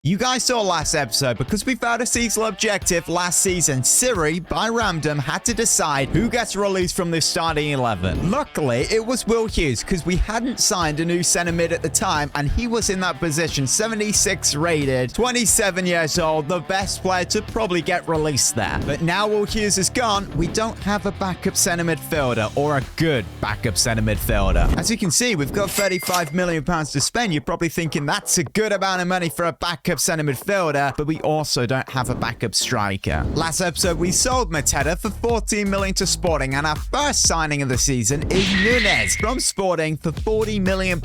You guys saw last episode, because we found a seasonal objective last season, Siri, by random, had to decide who gets released from the starting 11. Luckily, it was Will Hughes, because we hadn't signed a new center mid at the time, and he was in that position, 76 rated, 27 years old, the best player to probably get released there. But now Will Hughes is gone, we don't have a backup center midfielder, or a good backup center midfielder. As you can see, we've got £35 million to spend. You're probably thinking that's a good amount of money for a backup center midfielder, but we also don't have a backup striker. Last episode, we sold Mateta for £14 million to Sporting, and our first signing of the season is Nunes from Sporting for £40 million.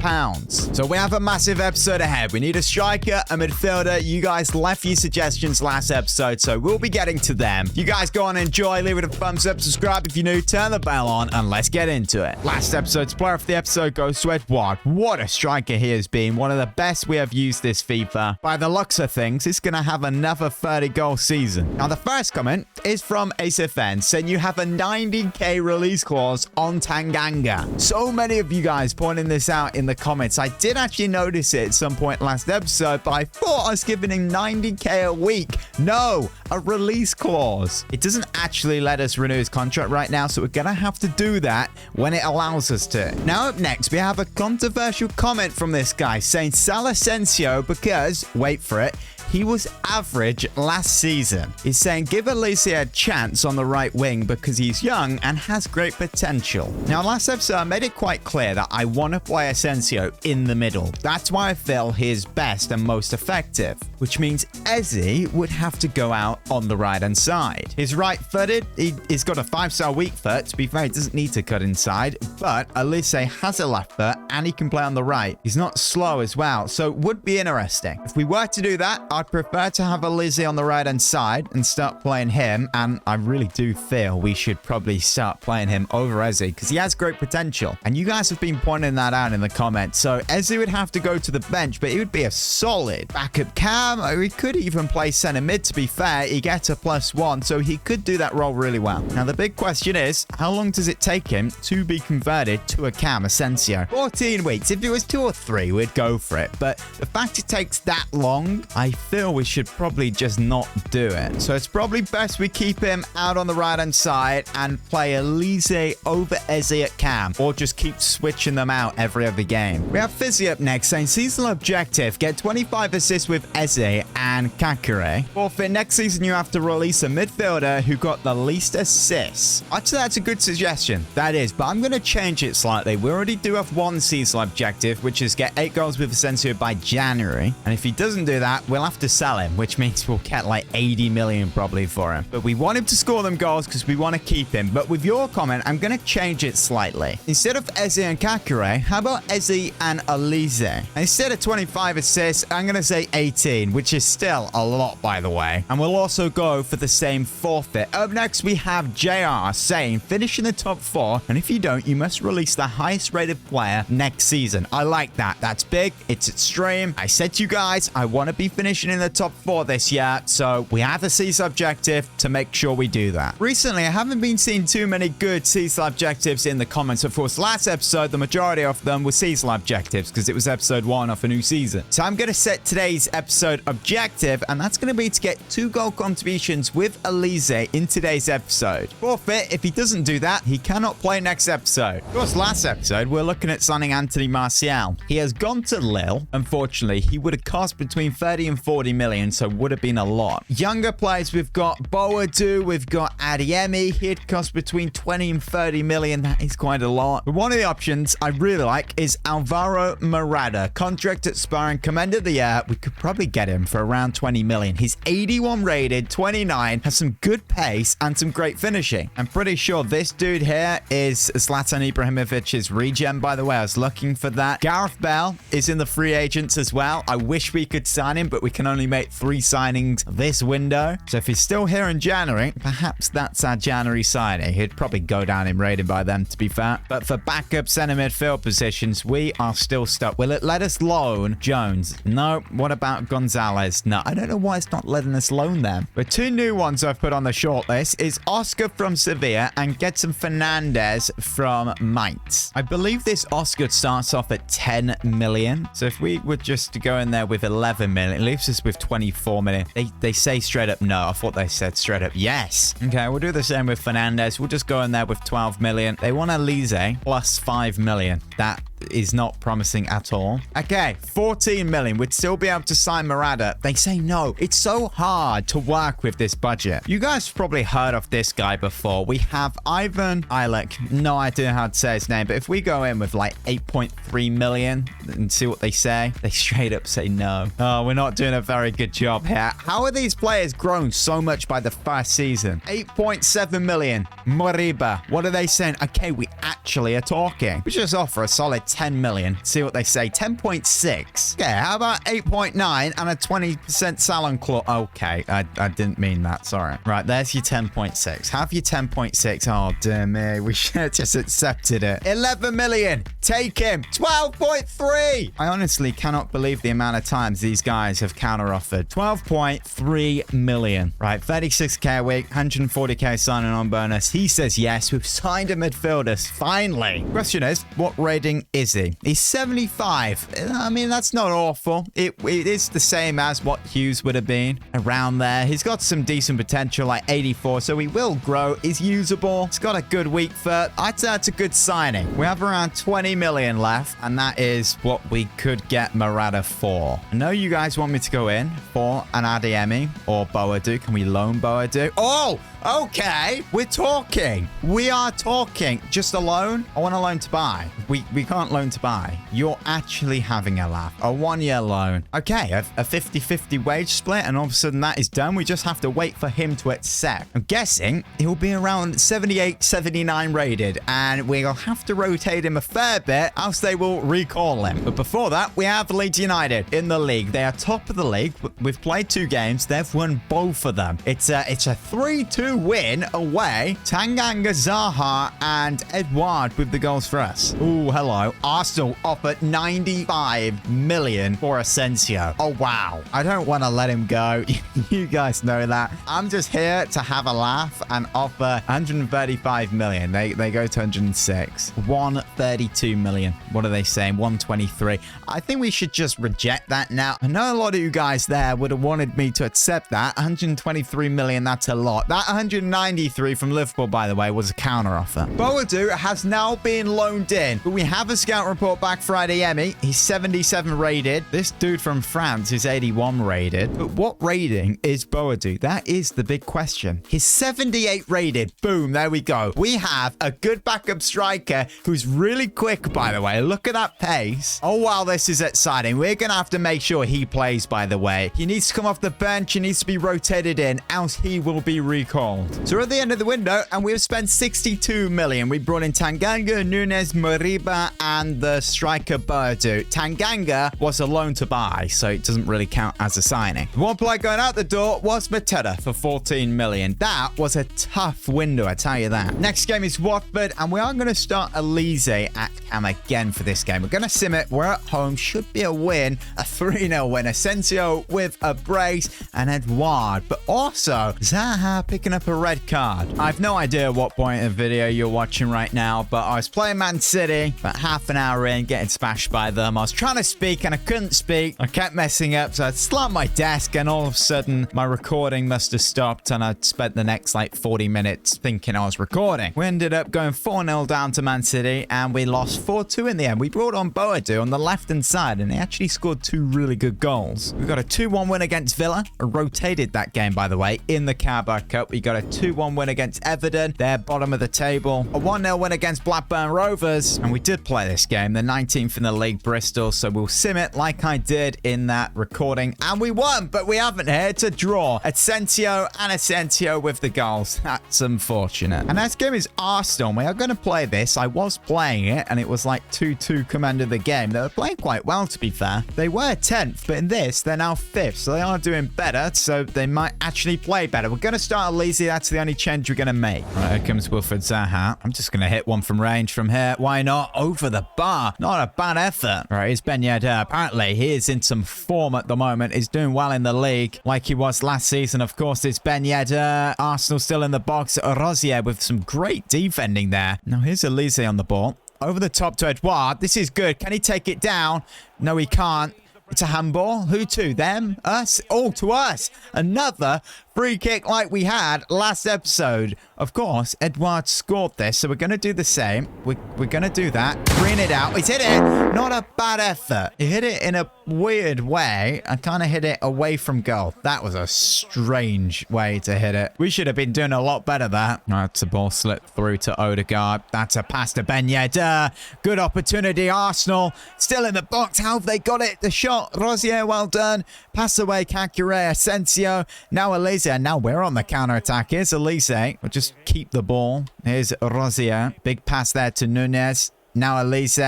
So we have a massive episode ahead. We need a striker, a midfielder. You guys left your suggestions last episode, so we'll be getting to them. You guys go on and enjoy, leave it a thumbs up, subscribe if you're new, turn the bell on, and let's get into it. Last episode's player of the episode goes to Edouard. What a striker he has been. One of the best we have used this FIFA. By the looks of things, it's going to have another 30-goal season. Now, the first comment is from ASFN, saying you have a 90k release clause on Tanganga. So many of you guys pointing this out in the comments. I did actually notice it at some point last episode, but I thought I was giving him 90k a week. No, a release clause. It doesn't actually let us renew his contract right now, so we're going to have to do that when it allows us to. Now, up next, we have a controversial comment from this guy saying sell Asensio because, wait for it, he was average last season. He's saying give Elise a chance on the right wing because he's young and has great potential. Now, last episode, I made it quite clear that I want to play Asensio in the middle. That's why I feel he's best and most effective, which means Eze would have to go out on the right-hand side. He's right-footed. He's got a 5-star weak foot. To be fair, he doesn't need to cut inside, but Elise has a left foot and he can play on the right. He's not slow as well, so it would be interesting. If we were to do that, I'd prefer to have Elise on the right-hand side and start playing him, and I really do feel we should probably start playing him over Eze because he has great potential, and you guys have been pointing that out in the comments. So Eze would have to go to the bench, but he would be a solid backup cam. He could even play center mid, to be fair. He gets a +1, so he could do that role really well. Now, the big question is, how long does it take him to be converted to a cam, Asensio? 14 weeks. If it was 2 or 3, we'd go for it, but the fact it takes that long, I feel we should probably just not do it. So it's probably best we keep him out on the right-hand side and play Elise over Eze at cam, or just keep switching them out every other game. We have Fizzy up next saying seasonal objective, get 25 assists with Eze and Kakure. Forfeit, next season you have to release a midfielder who got the least assists. Actually, that's a good suggestion. That is, but I'm going to change it slightly. We already do have one seasonal objective, which is get 8 goals with Asensio by January. And if he doesn't do that, we'll have to sell him, which means we'll get like 80 million probably for him. But we want him to score them goals because we want to keep him. But with your comment, I'm going to change it slightly. Instead of Eze and Kakure, how about Eze and Elise? Instead of 25 assists, I'm going to say 18, which is still a lot, by the way. And we'll also go for the same forfeit. Up next, we have JR saying finish in the top 4, and if you don't, you must release the highest rated player next season. I like that. That's big. It's extreme. I said to you guys, I want to be finishing in the top 4 this year, so we have a season objective to make sure we do that. Recently, I haven't been seeing too many good season objectives in the comments. Of course, last episode, the majority of them were season objectives because it was episode 1 of a new season. So I'm going to set today's episode objective, and that's going to be to get 2 goal contributions with Elise in today's episode. Forfeit, if he doesn't do that, he cannot play next episode. Of course, last episode, we're looking at signing Anthony Martial. He has gone to Lille. Unfortunately, he would have cost between 30 and 40 million, so would have been a lot. Younger players, we've got Boadu, we've got Adiemi. He'd cost between 20 and 30 million. That is quite a lot. But one of the options I really like is Alvaro Morata. Contract expiring, Commander of the Year. We could probably get him for around 20 million. He's 81 rated, 29, has some good pace and some great finishing. I'm pretty sure this dude here is Zlatan Ibrahimovic's regen, by the way. I was looking for that. Gareth Bale is in the free agents as well. I wish we could sign him, but we can only make 3 signings this window. So if he's still here in January, perhaps that's our January signing. He'd probably go down in rating by then, to be fair. But for backup center midfield positions, we are still stuck. Will it let us loan Jones? No. What about Gonzalez? No. I don't know why it's not letting us loan them. But 2 new ones I've put on the shortlist is Oscar from Sevilla and Getson Fernandez from Mainz. I believe this Oscar starts off at 10 million. So if we were just to go in there with 11 million, it leaves us Juventus with 24 million. They say straight up no. I thought they said straight up yes. Okay, we'll do the same with Fernandez. We'll just go in there with 12 million. They want Elise plus 5 million. That is not promising at all. Okay, 14 million. We'd still be able to sign Murata. They say no. It's so hard to work with this budget. You guys probably heard of this guy before. We have Ivan Ilek. No idea how to say his name, but if we go in with like 8.3 million and see what they say, they straight up say no. Oh, we're not doing a very good job here. How are these players grown so much by the first season? 8.7 million. Moriba. What are they saying? Okay, we actually are talking. We just offer a solid 10 million. See what they say. 10.6. Okay, how about 8.9 and a 20% salon clause? Okay, I didn't mean that. Sorry. Right, there's your 10.6. Have your 10.6. Oh, dear me. We should have just accepted it. 11 million. Take him. 12.3. I honestly cannot believe the amount of times these guys have counter-offered. 12.3 million. Right, 36k a week, 140k signing on bonus. He says yes. We've signed a midfielder. Finally. Question is, what rating is he? He's 75. I mean, that's not awful. It is the same as what Hughes would have been around there. He's got some decent potential, like 84, so he will grow. He's usable. He's got a good weak foot. I'd say it's a good signing. We have around 20 million left, and that is what we could get Murata for. I know you guys want me to go in for an Adeyemi or Boadu. Can we loan Boadu? Oh, okay. We're talking. We are talking. Just a loan? I want a loan to buy. We can't loan to buy. You're actually having a laugh. A 1-year loan. Okay, a 50-50 wage split, and all of a sudden that is done. We just have to wait for him to accept. I'm guessing he'll be around 78, 79 rated, and we'll have to rotate him a fair bit, else they will recall him. But before that, we have Leeds United in the league. They are top of the league. We've played 2 games. They've won both of them. It's a 3-2 win away. Tanganga, Zaha, and Edouard with the goals for us. Ooh, hello. Arsenal offered 95 million for Asensio. Oh, wow. I don't want to let him go. You guys know that. I'm just here to have a laugh and offer 135 million. They go to 106. 132 million. What are they saying? 123. I think we should just reject that now. I know a lot of you guys there would have wanted me to accept that. 123 million, that's a lot. That 193 from Liverpool, by the way, was a counter offer. Boadu has now been loaned in, but we have a scout report back for Adeyemi. He's 77 rated. This dude from France is 81 rated. But what rating is Boadu? That is the big question. He's 78 rated. Boom, there we go. We have a good backup striker who's really quick, by the way. Look at that pace. Oh, wow, this is exciting. We're going to have to make sure he plays, by the way. He needs to come off the bench. He needs to be rotated in, else he will be recalled. So we're at the end of the window, and we've spent 62 million. We brought in Tanganga, Nunes, Moriba, and the striker Boadu. Tanganga was a loan to buy, so it doesn't really count as a signing. The one player going out the door was Mateta for 14 million. That was a tough window, I tell you that. Next game is Watford, and we are going to start Elise at cam again for this game. We're going to sim it. We're at home. Should be a win. A 3-0 win. Asensio with a brace and Edouard. But also, Zaha picking up a red card. I have no idea what point of video you're watching right now, but I was playing Man City about half an hour in, getting smashed by them. I was trying to speak and I couldn't speak. I kept messing up, so I slapped my desk, and all of a sudden my recording must have stopped, and I spent the next like 40 minutes thinking I was recording. We ended up going 4-0 down to Man City, and we lost 4-2 in the end. We brought on Boadu on the left-hand side, and he actually scored 2 really good goals. We got a 2-1 win against Villa. I rotated that game, by the way, in the Carabao Cup. We got a 2-1 win against Everton. They're bottom of the table. A 1-0 win against Blackburn Rovers, and we did play this game. The 19th in the league, Bristol, so we'll sim it like I did in that recording, and we won, but we haven't here to draw. Asensio with the goals. That's unfortunate. And next game is Arsenal. We are going to play this. I was playing it, and it was like 2-2 come end of the game. They were playing quite well, to be fair. They were 10th, but in this, they're now 5th, so they are doing better, so they might actually play better. We're going to start Elise. That's the only change we're going to make. Right, here comes Wilfred Zaha. I'm just going to hit one from range from here. Why not? Over the bar. Not a bad effort. Right, here's Ben Yedder. Apparently, he is in some form at the moment. He's doing well in the league, like he was last season. Of course, it's Ben Yedder. Arsenal still in the box. Rosier with some great defending there. Now, here's Elise on the ball. Over the top to Edouard. This is good. Can he take it down? No, he can't. It's a handball. Who to? Them? Us? All to us. Another free kick like we had last episode. Of course, Edouard scored this, so we're going to do the same. We're going to do that. Bring it out. He's hit it. Not a bad effort. He hit it in a weird way. I kind of hit it away from goal. That was a strange way to hit it. We should have been doing a lot better there. That's a ball slipped through to Odegaard. That's a pass to Ben Yedder. Good opportunity, Arsenal. Still in the box. How have they got it? The shot. Rosier, well done. Pass away, Kakure, Asensio. Now Elise. Now we're on the counter-attack. Here's Elise. We'll just keep the ball. Here's Rosier. Big pass there to Nunez. Now Elise.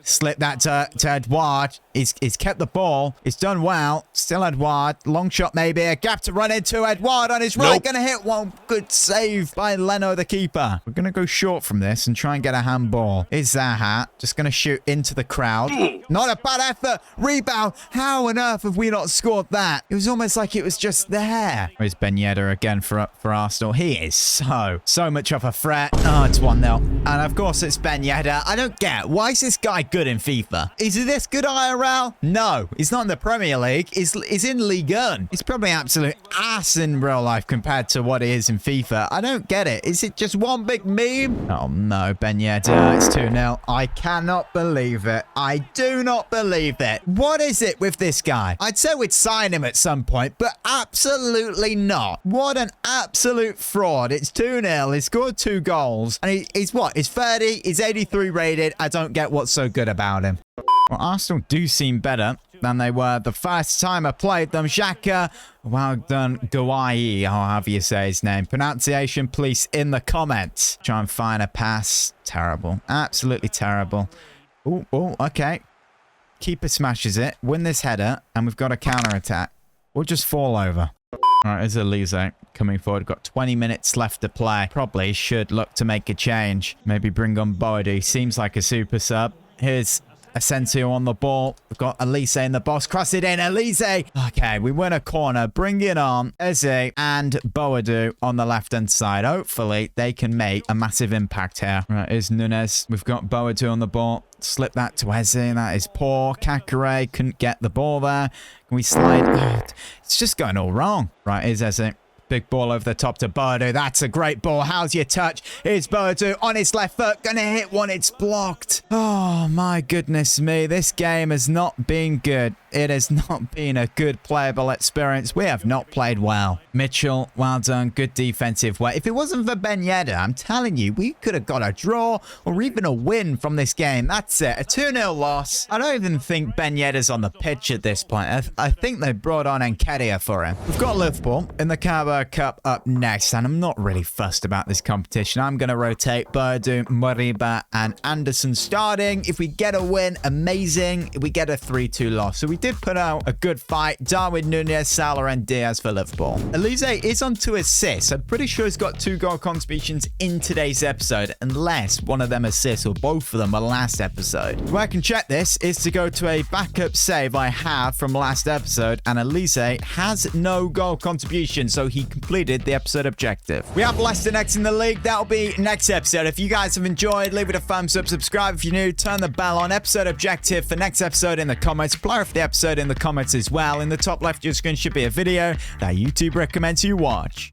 Slip that to Edouard. He's kept the ball. He's done well. Still Edouard. Long shot maybe. A gap to run into. Edouard on his right. Going to hit one. Good save by Leno, the keeper. We're going to go short from this and try and get a handball. Is Zaha. Just going to shoot into the crowd. Not a bad effort. Rebound. How on earth have we not scored that? It was almost like it was just there. Here's Ben Yedder again for Arsenal. He is so much of a threat. Oh, it's 1-0. And of course it's Ben Yedder. I don't get why is this guy good in FIFA? Is he this good IRL? No, he's not in the Premier League. He's in Ligue 1. He's probably absolute ass in real life compared to what he is in FIFA. I don't get it. Is it just one big meme? Oh no, Ben Yedder. It's 2-0. I cannot believe it. I do not believe it. What is it with this guy? I'd say we'd sign him at some point, but absolutely not. What an absolute fraud. It's 2-0. He scored 2 goals. And he's what? He's 30. He's 83 rated. I don't get what's so good about him. Well, Arsenal do seem better than they were the first time I played them. Xhaka, well done, Gawai, however you say his name. Pronunciation, please, in the comments. Try and find a pass. Terrible. Absolutely terrible. Oh, okay. Keeper smashes it. Win this header, and we've got a counter-attack. We'll just fall over. All right, there's Elise coming forward. Got 20 minutes left to play. Probably should look to make a change. Maybe bring on Boadi. Seems like a super sub. Here's Asensio on the ball. We've got Elise in the box. Cross it in. Elise. Okay, we win a corner. Bring it on. Eze and Boadu on the left-hand side. Hopefully, they can make a massive impact here. Right, here's Nunez. We've got Boadu on the ball. Slip that to Eze. That is poor. Kakure couldn't get the ball there. Can we slide? Oh, it's just going all wrong. Right, here's Eze. Big ball over the top to Boadu. That's a great ball. How's your touch? Here's Boadu on his left foot. Gonna hit one. It's blocked. Oh, my goodness me. This game has not been good. It has not been a good playable experience. We have not played well. Mitchell, well done. Good defensive work. If it wasn't for Ben Yedder, I'm telling you, we could have got a draw or even a win from this game. That's it. A 2-0 loss. I don't even think Ben Yedder's on the pitch at this point. I think they brought on Nketiah for him. We've got Liverpool in the Carabao Cup up next, and I'm not really fussed about this competition. I'm going to rotate Boadu, Moriba, and Anderson starting. If we get a win, amazing. If we get a 3-2 loss. So we did put out a good fight. Darwin, Nunez, Salah, and Diaz for Liverpool. Elise is on 2 assists. I'm pretty sure he's got 2 goal contributions in today's episode, unless one of them assists or both of them were last episode. Where I can check this is to go to a backup save I have from last episode, and Elise has no goal contribution, so he completed the episode objective. We have Leicester next in the league. That'll be next episode. If you guys have enjoyed, leave it a thumbs up, subscribe if you're new, turn the bell on. Episode objective for next episode in the comments. Player of the episode in the comments as well. In the top left of your screen should be a video that YouTube recommends you watch.